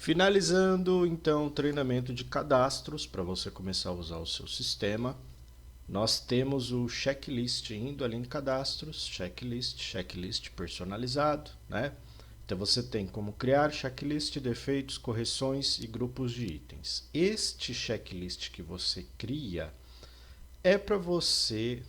Finalizando então o treinamento de cadastros para você começar a usar o seu sistema, nós temos o checklist indo ali em cadastros, checklist personalizado, né? Então você tem como criar checklist, defeitos, correções e grupos de itens. Este checklist que você cria é para você,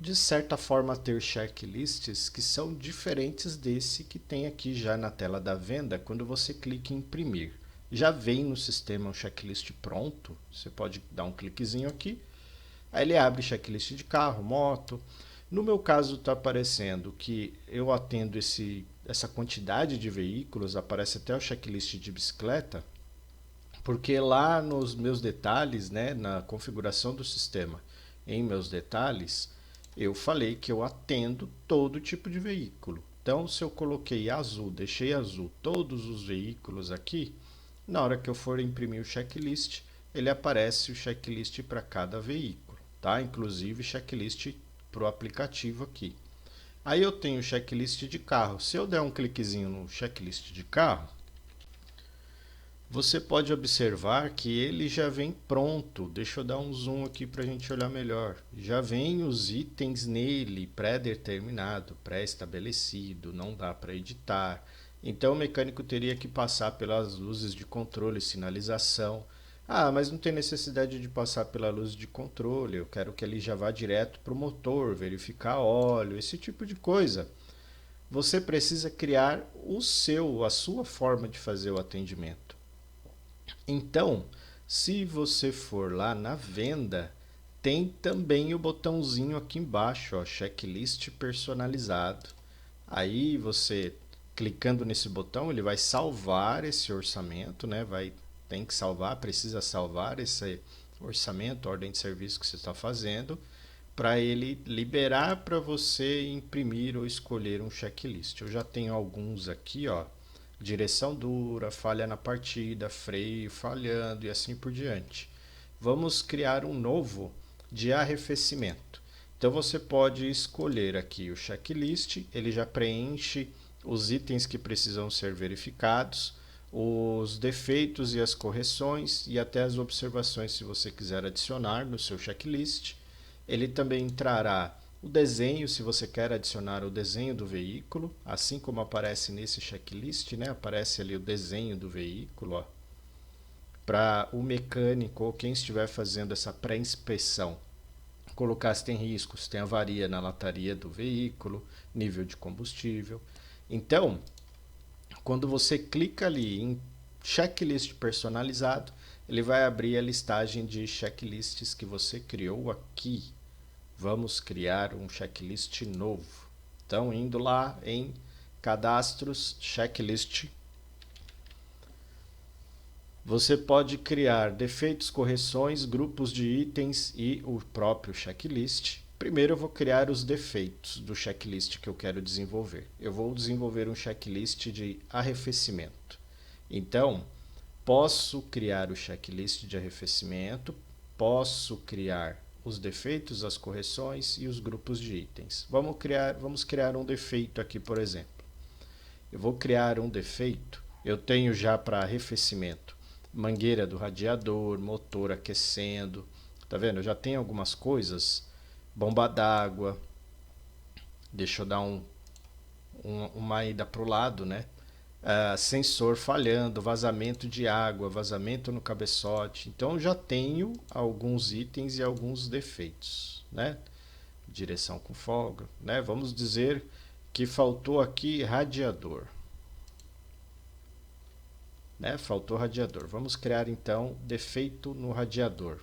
de certa forma, ter checklists que são diferentes desse que tem aqui já na tela da venda quando você clica em imprimir. Já vem no sistema um checklist pronto, você pode dar um cliquezinho aqui, aí ele abre checklist de carro, moto. No meu caso está aparecendo que eu atendo essa quantidade de veículos, aparece até o checklist de bicicleta, porque lá nos meus detalhes, né, na configuração do sistema, em meus detalhes, eu falei que eu atendo todo tipo de veículo. Então, se eu coloquei azul, deixei azul todos os veículos aqui, na hora que eu for imprimir o checklist, ele aparece o checklist para cada veículo, tá? Inclusive checklist para o aplicativo aqui. Aí eu tenho o checklist de carro. Se eu der um cliquezinho no checklist de carro, você pode observar que ele já vem pronto. Deixa eu dar um zoom aqui para a gente olhar melhor. Já vem os itens nele pré-determinado, pré-estabelecido, não dá para editar. Então o mecânico teria que passar pelas luzes de controle e sinalização. Ah, mas não tem necessidade de passar pela luz de controle. Eu quero que ele já vá direto para o motor, verificar óleo, esse tipo de coisa. Você precisa criar a sua forma de fazer o atendimento. Então, se você for lá na venda, tem também o botãozinho aqui embaixo, ó, checklist personalizado. Aí você clicando nesse botão, ele vai salvar esse orçamento, né? Tem que salvar, precisa salvar esse orçamento, ordem de serviço que você está fazendo, para ele liberar para você imprimir ou escolher um checklist. Eu já tenho alguns aqui, ó. Direção dura, falha na partida, freio falhando e assim por diante. Vamos criar um novo de arrefecimento. Então você pode escolher aqui o checklist, ele já preenche os itens que precisam ser verificados, os defeitos e as correções e até as observações se você quiser adicionar no seu checklist. Ele também trará o desenho, se você quer adicionar o desenho do veículo, assim como aparece nesse checklist, né? Aparece ali o desenho do veículo, para o mecânico ou quem estiver fazendo essa pré-inspeção colocar se tem risco, se tem avaria na lataria do veículo, nível de combustível. Então, quando você clica ali em checklist personalizado, ele vai abrir a listagem de checklists que você criou aqui. Vamos criar um checklist novo. Então, indo lá em cadastros, checklist, você pode criar defeitos, correções, grupos de itens e o próprio checklist. Primeiro eu vou criar os defeitos do checklist que eu quero desenvolver. Eu vou desenvolver um checklist de arrefecimento. Então, posso criar o checklist de arrefecimento, posso criar os defeitos, as correções e os grupos de itens. Vamos criar um defeito aqui, por exemplo. Eu vou criar um defeito, eu tenho já para arrefecimento mangueira do radiador, motor aquecendo, tá vendo? Eu já tenho algumas coisas, bomba d'água, deixa eu dar uma ida para o lado, né? Sensor falhando, vazamento de água, vazamento no cabeçote. Então eu já tenho alguns itens e alguns defeitos, né? Direção com folga, né? Vamos dizer que faltou aqui radiador, né? Faltou radiador. Vamos criar então defeito no radiador,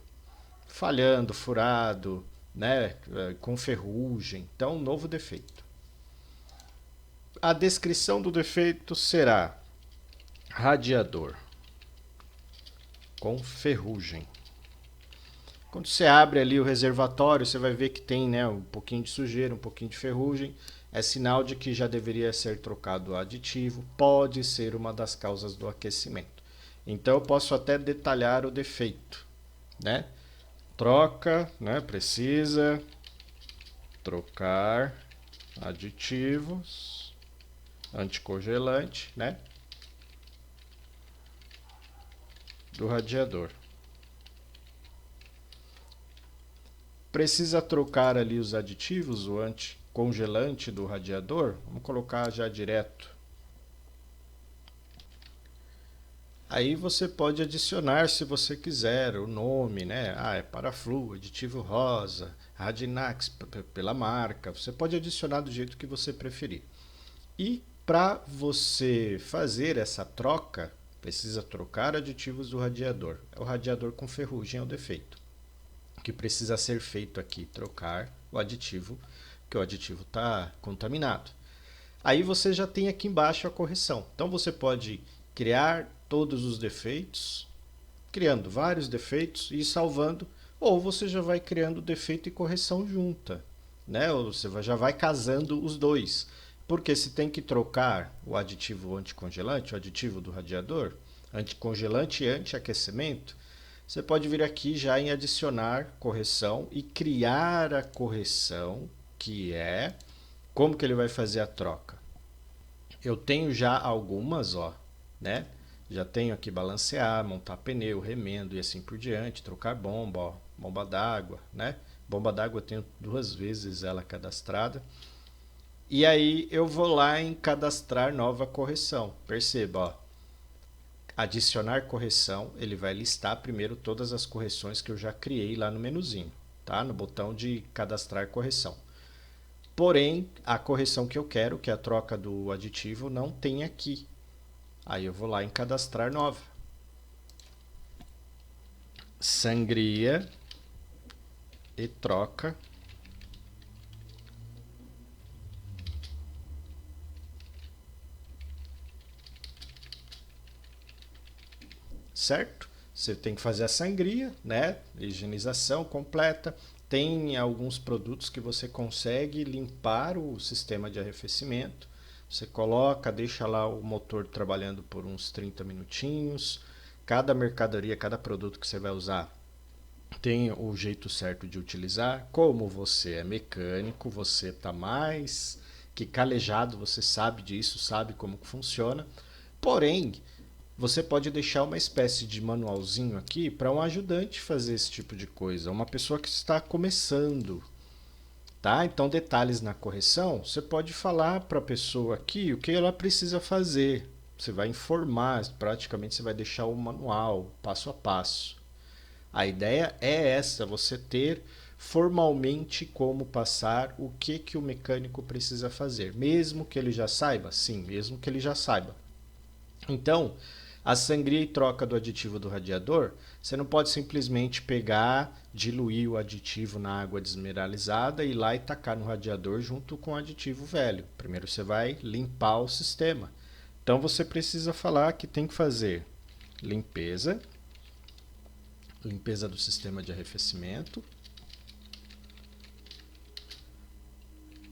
falhando, furado, né? Com ferrugem. Então, novo defeito. A descrição do defeito será radiador com ferrugem. Quando você abre ali o reservatório, você vai ver que tem, né, um pouquinho de sujeira, um pouquinho de ferrugem. É sinal de que já deveria ser trocado o aditivo. Pode ser uma das causas do aquecimento. Então eu posso até detalhar o defeito, né? Troca, né? Precisa trocar aditivos, anticongelante, né? do radiador. Precisa trocar ali os aditivos, o anticongelante do radiador. Vamos colocar já direto. Aí você pode adicionar, se você quiser, o nome, né? É Paraflu, aditivo rosa, Radinax, pela marca. Você pode adicionar do jeito que você preferir. E para você fazer essa troca, precisa trocar aditivos do radiador. É o radiador com ferrugem é o defeito. O que precisa ser feito aqui, trocar o aditivo, porque o aditivo está contaminado. Aí você já tem aqui embaixo a correção. Então você pode criar todos os defeitos, criando vários defeitos e salvando, ou você já vai criando defeito e correção junta, né? Ou você já vai casando os dois. Porque se tem que trocar o aditivo anticongelante, o aditivo do radiador, anticongelante e antiaquecimento, você pode vir aqui já em adicionar correção e criar a correção, que é como que ele vai fazer a troca. Eu tenho já algumas, ó, né? Já tenho aqui balancear, montar pneu, remendo e assim por diante, trocar bomba, ó, bomba d'água, né? Bomba d'água eu tenho 2 vezes ela cadastrada. E aí eu vou lá em cadastrar nova correção. Perceba, ó, adicionar correção, ele vai listar primeiro todas as correções que eu já criei lá no menuzinho, tá? No botão de cadastrar correção. Porém, a correção que eu quero, que é a troca do aditivo, não tem aqui. Aí eu vou lá em cadastrar nova. Sangria e troca. Certo? Você tem que fazer a sangria, né? Higienização completa. Tem alguns produtos que você consegue limpar o sistema de arrefecimento. Você coloca, deixa lá o motor trabalhando por uns 30 minutinhos. Cada mercadoria, cada produto que você vai usar tem o jeito certo de utilizar. Como você é mecânico, você está mais que calejado, você sabe disso, sabe como funciona. Porém, você pode deixar uma espécie de manualzinho aqui para um ajudante fazer esse tipo de coisa, uma pessoa que está começando, tá? Então, detalhes na correção, você pode falar para a pessoa aqui o que ela precisa fazer. Você vai informar, praticamente você vai deixar o manual, passo a passo. A ideia é essa, você ter formalmente como passar o que o mecânico precisa fazer, mesmo que ele já saiba? Sim, mesmo que ele já saiba. Então, a sangria e troca do aditivo do radiador, você não pode simplesmente pegar, diluir o aditivo na água desmineralizada e ir lá e tacar no radiador junto com o aditivo velho. Primeiro você vai limpar o sistema. Então você precisa falar que tem que fazer limpeza do sistema de arrefecimento,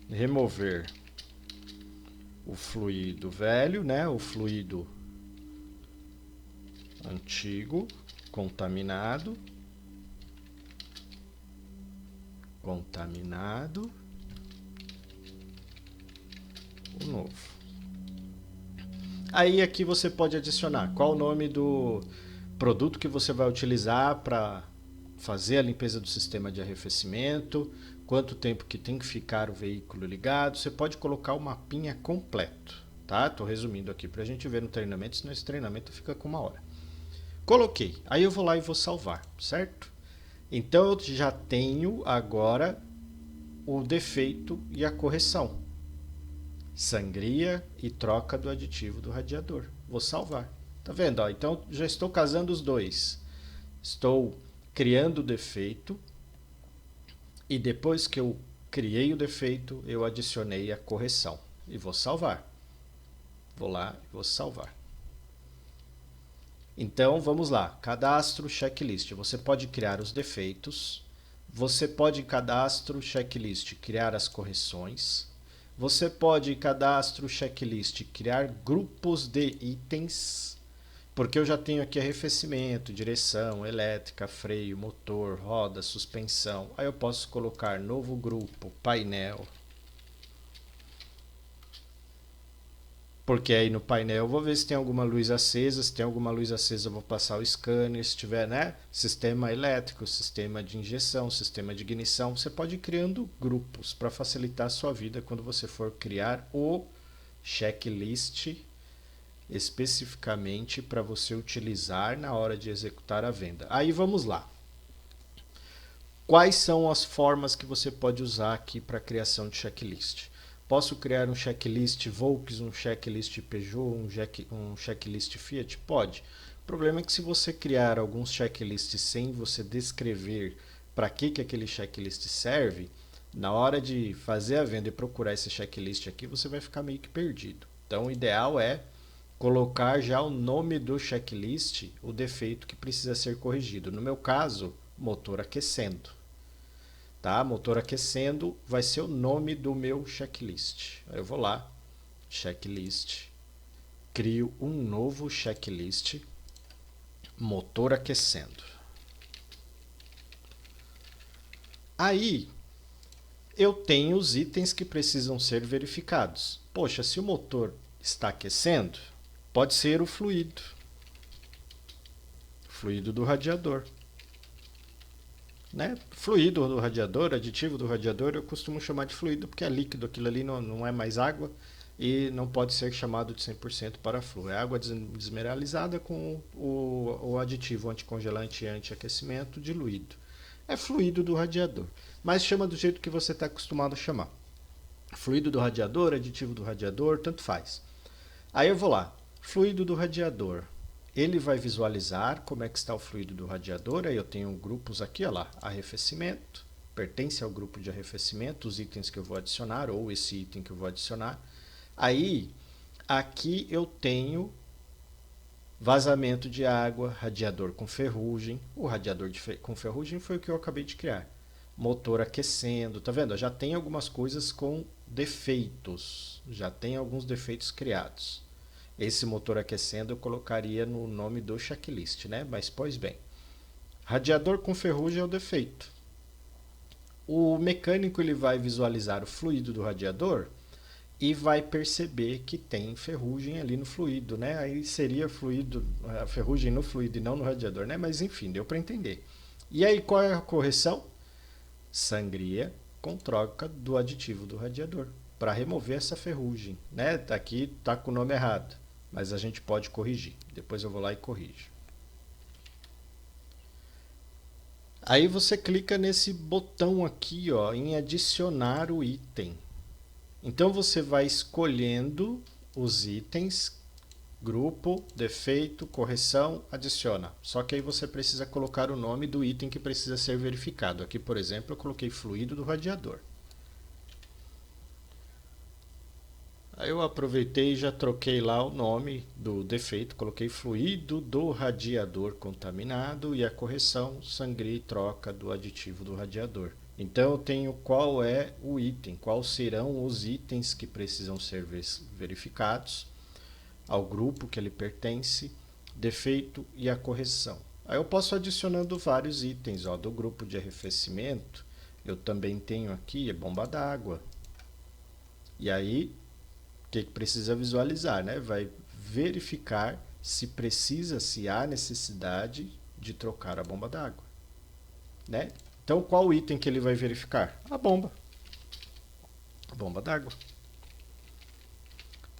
remover o fluido velho, né, o fluido antigo, contaminado, o novo. Aí aqui você pode adicionar qual o nome do produto que você vai utilizar para fazer a limpeza do sistema de arrefecimento, quanto tempo que tem que ficar o veículo ligado. Você pode colocar o mapinha completo, tá? Estou resumindo aqui para a gente ver no treinamento, senão esse treinamento fica com 1 hora. Coloquei, aí eu vou lá e vou salvar, certo? Então eu já tenho agora o defeito e a correção. Sangria e troca do aditivo do radiador. Vou salvar. Tá vendo? Ó, então já estou casando os dois. Estou criando o defeito e depois que eu criei o defeito, eu adicionei a correção. E vou salvar. Vou lá e vou salvar. Então vamos lá, cadastro checklist. Você pode criar os defeitos, você pode em cadastro checklist criar as correções, você pode em cadastro checklist criar grupos de itens, porque eu já tenho aqui arrefecimento, direção, elétrica, freio, motor, roda, suspensão. Aí eu posso colocar novo grupo, painel. Porque aí no painel eu vou ver se tem alguma luz acesa, se tem alguma luz acesa eu vou passar o scanner, se tiver, né, sistema elétrico, sistema de injeção, sistema de ignição, você pode ir criando grupos para facilitar a sua vida quando você for criar o checklist especificamente para você utilizar na hora de executar a venda. Aí vamos lá. Quais são as formas que você pode usar aqui para a criação de checklist? Posso criar um checklist Volks, um checklist Peugeot, um checklist Fiat? Pode. O problema é que se você criar alguns checklists sem você descrever para que aquele checklist serve, na hora de fazer a venda e procurar esse checklist aqui, você vai ficar meio que perdido. Então o ideal é colocar já o nome do checklist, o defeito que precisa ser corrigido. No meu caso, motor aquecendo. Tá? Motor aquecendo vai ser o nome do meu checklist. Aí eu vou lá, checklist, crio um novo checklist, motor aquecendo. Aí eu tenho os itens que precisam ser verificados. Poxa, se o motor está aquecendo, pode ser o fluido do radiador. Né? Fluido do radiador, aditivo do radiador, eu costumo chamar de fluido porque é líquido, aquilo ali não é mais água e não pode ser chamado de 100% para flu. É água desmineralizada com o aditivo anticongelante e antiaquecimento diluído. É fluido do radiador, mas chama do jeito que você está acostumado a chamar. Fluido do radiador, aditivo do radiador, tanto faz. Aí eu vou lá, fluido do radiador. Ele vai visualizar como é que está o fluido do radiador. Aí eu tenho grupos aqui, ó lá, arrefecimento, pertence ao grupo de arrefecimento, os itens que eu vou adicionar, ou esse item que eu vou adicionar. Aí, aqui eu tenho vazamento de água, radiador com ferrugem. O radiador com ferrugem foi o que eu acabei de criar. Motor aquecendo, tá vendo? Já tem algumas coisas com defeitos, já tem alguns defeitos criados. Esse motor aquecendo eu colocaria no nome do checklist, né? Mas, pois bem, radiador com ferrugem é o defeito. O mecânico ele vai visualizar o fluido do radiador e vai perceber que tem ferrugem ali no fluido, né? Aí seria fluido, a ferrugem no fluido e não no radiador, né? Mas enfim, deu para entender. E aí qual é a correção? Sangria com troca do aditivo do radiador para remover essa ferrugem, né? Aqui tá com o nome errado, mas a gente pode corrigir. Depois eu vou lá e corrijo. Aí você clica nesse botão aqui, ó, em adicionar o item. Então você vai escolhendo os itens, grupo, defeito, correção, adiciona. Só que aí você precisa colocar o nome do item que precisa ser verificado. Aqui, por exemplo, eu coloquei fluido do radiador. Aí eu aproveitei e já troquei lá o nome do defeito, coloquei fluido do radiador contaminado e a correção, sangria e troca do aditivo do radiador. Então eu tenho qual é o item, quais serão os itens que precisam ser verificados, ao grupo que ele pertence, defeito e a correção. Aí eu posso adicionando vários itens, ó, do grupo de arrefecimento, eu também tenho aqui a bomba d'água. E aí que precisa visualizar, né? Vai verificar se precisa, se há necessidade de trocar a bomba d'água, né? Então, qual item que ele vai verificar? A bomba d'água.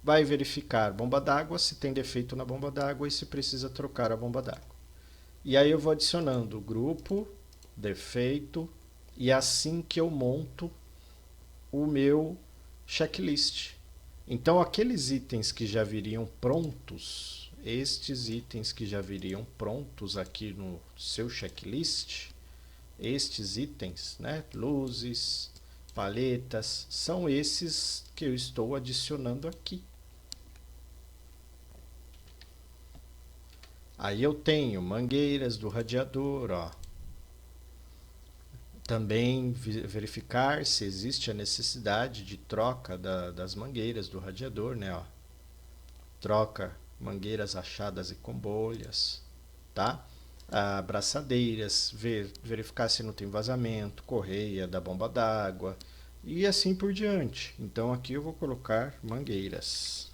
Vai verificar bomba d'água, se tem defeito na bomba d'água e se precisa trocar a bomba d'água. E aí eu vou adicionando o grupo, defeito, e assim que eu monto o meu checklist. Então, aqueles itens que já viriam prontos, estes itens que já viriam prontos aqui no seu checklist, estes itens, né, luzes, paletas, são esses que eu estou adicionando aqui. Aí eu tenho mangueiras do radiador, ó. Também verificar se existe a necessidade de troca das mangueiras do radiador, né? Ó. Troca mangueiras achadas e com bolhas, tá? Abraçadeiras, verificar se não tem vazamento, correia da bomba d'água e assim por diante. Então aqui eu vou colocar mangueiras.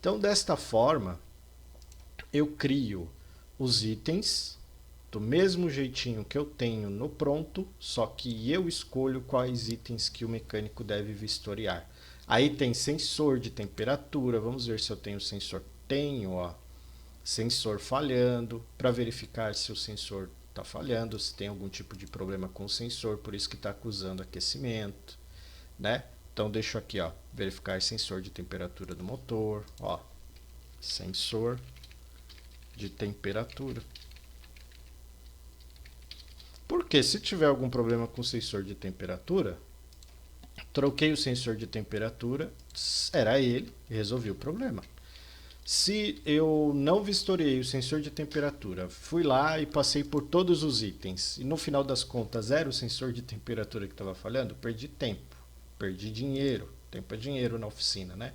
Então, desta forma, eu crio os itens do mesmo jeitinho que eu tenho no pronto, só que eu escolho quais itens que o mecânico deve vistoriar. Aí tem sensor de temperatura, vamos ver se eu tenho sensor. Tenho, ó, sensor falhando, para verificar se o sensor está falhando, se tem algum tipo de problema com o sensor, por isso que está acusando aquecimento, né? Então deixo aqui, ó, verificar sensor de temperatura do motor, ó, sensor de temperatura. Porque se tiver algum problema com o sensor de temperatura, troquei o sensor de temperatura, era ele e resolvi o problema. Se eu não vistoriei o sensor de temperatura, fui lá e passei por todos os itens e no final das contas era o sensor de temperatura que estava falhando, perdi tempo, perdi dinheiro. Tempo é dinheiro na oficina, né?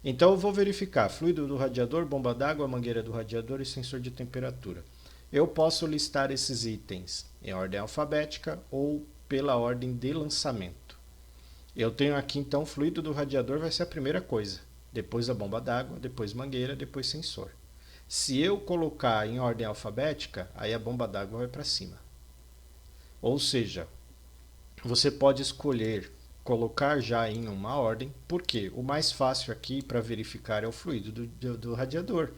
Então eu vou verificar fluido do radiador, bomba d'água, mangueira do radiador e sensor de temperatura. Eu posso listar esses itens em ordem alfabética ou pela ordem de lançamento. Eu tenho aqui então fluido do radiador vai ser a primeira coisa, depois a bomba d'água, depois mangueira, depois sensor. Se eu colocar em ordem alfabética, aí a bomba d'água vai para cima. Ou seja, você pode escolher colocar já em uma ordem, porque o mais fácil aqui para verificar é o fluido do radiador.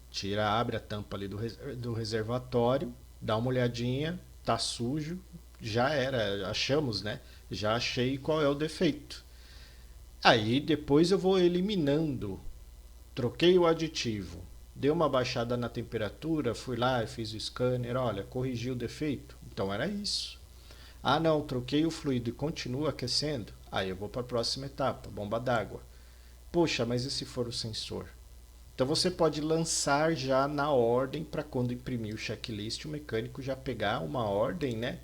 Tira, abre a tampa ali do reservatório, dá uma olhadinha, tá sujo, já era, achamos, né? Já achei qual é o defeito. Aí depois eu vou eliminando, troquei o aditivo, dei uma baixada na temperatura, fui lá e fiz o scanner, olha, corrigi o defeito, então era isso. Ah não, troquei o fluido e continua aquecendo, aí eu vou para a próxima etapa, bomba d'água. Poxa, mas e se for o sensor? Então você pode lançar já na ordem para quando imprimir o checklist, o mecânico já pegar uma ordem, né?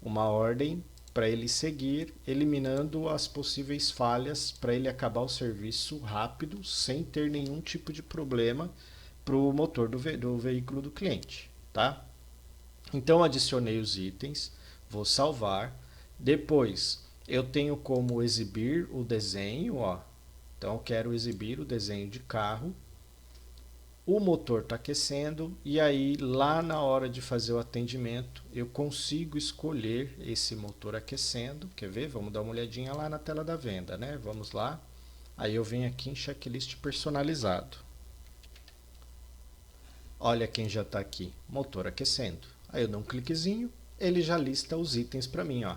Uma ordem para ele seguir, eliminando as possíveis falhas para ele acabar o serviço rápido, sem ter nenhum tipo de problema para o motor do veículo do cliente, tá? Então adicionei os itens, vou salvar. Depois eu tenho como exibir o desenho, ó. Então eu quero exibir o desenho de carro. O motor está aquecendo e aí lá na hora de fazer o atendimento eu consigo escolher esse motor aquecendo. Quer ver? Vamos dar uma olhadinha lá na tela da venda, né? Vamos lá. Aí eu venho aqui em checklist personalizado. Olha quem já está aqui, motor aquecendo. Aí eu dou um cliquezinho, ele já lista os itens para mim, ó.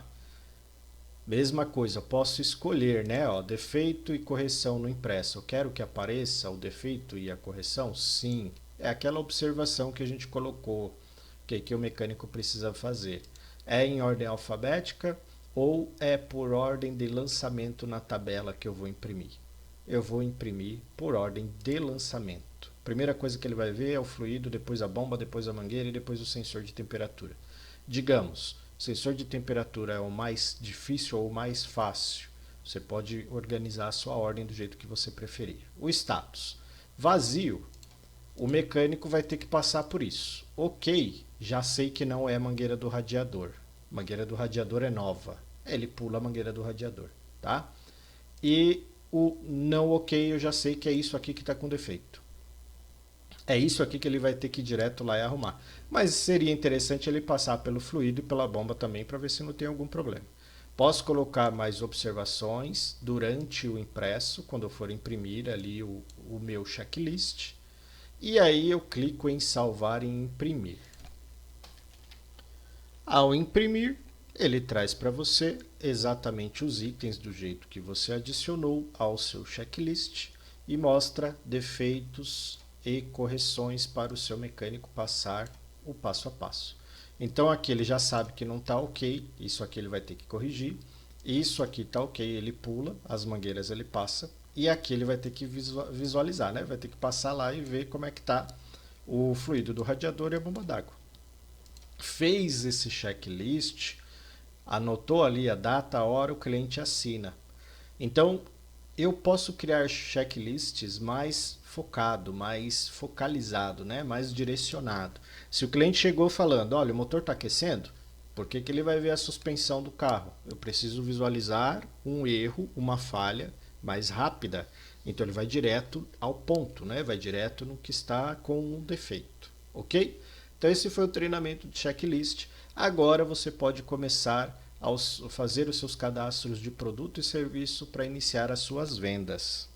Mesma coisa, posso escolher, né, ó, defeito e correção no impresso. Eu quero que apareça o defeito e a correção? Sim. É aquela observação que a gente colocou, que o mecânico precisa fazer. É em ordem alfabética ou é por ordem de lançamento na tabela que eu vou imprimir? Eu vou imprimir por ordem de lançamento. Primeira coisa que ele vai ver é o fluido, depois a bomba, depois a mangueira e depois o sensor de temperatura. Digamos, o sensor de temperatura é o mais difícil ou o mais fácil. Você pode organizar a sua ordem do jeito que você preferir. O status. Vazio. O mecânico vai ter que passar por isso. Ok, já sei que não é a mangueira do radiador. A mangueira do radiador é nova. Ele pula a mangueira do radiador, tá? E o não ok, eu já sei que é isso aqui que está com defeito. É isso aqui que ele vai ter que ir direto lá e arrumar. Mas seria interessante ele passar pelo fluido e pela bomba também para ver se não tem algum problema. Posso colocar mais observações durante o impresso, quando eu for imprimir ali o meu checklist. E aí eu clico em salvar e imprimir. Ao imprimir, ele traz para você exatamente os itens do jeito que você adicionou ao seu checklist e mostra defeitos e correções para o seu mecânico passar o passo a passo. Então aqui ele já sabe que não está ok, isso aqui ele vai ter que corrigir, isso aqui está ok, ele pula, as mangueiras ele passa, e aqui ele vai ter que visualizar, né? Vai ter que passar lá e ver como é que está o fluido do radiador e a bomba d'água. Fez esse checklist, anotou ali a data, a hora, o cliente assina. Então eu posso criar checklists mais focado, mais focalizado, né? Mais direcionado. Se o cliente chegou falando, olha, o motor está aquecendo, por que ele vai ver a suspensão do carro? Eu preciso visualizar um erro, uma falha mais rápida, então ele vai direto ao ponto, né? Vai direto no que está com um defeito, ok? Então esse foi o treinamento de checklist. Agora você pode começar a fazer os seus cadastros de produto e serviço para iniciar as suas vendas.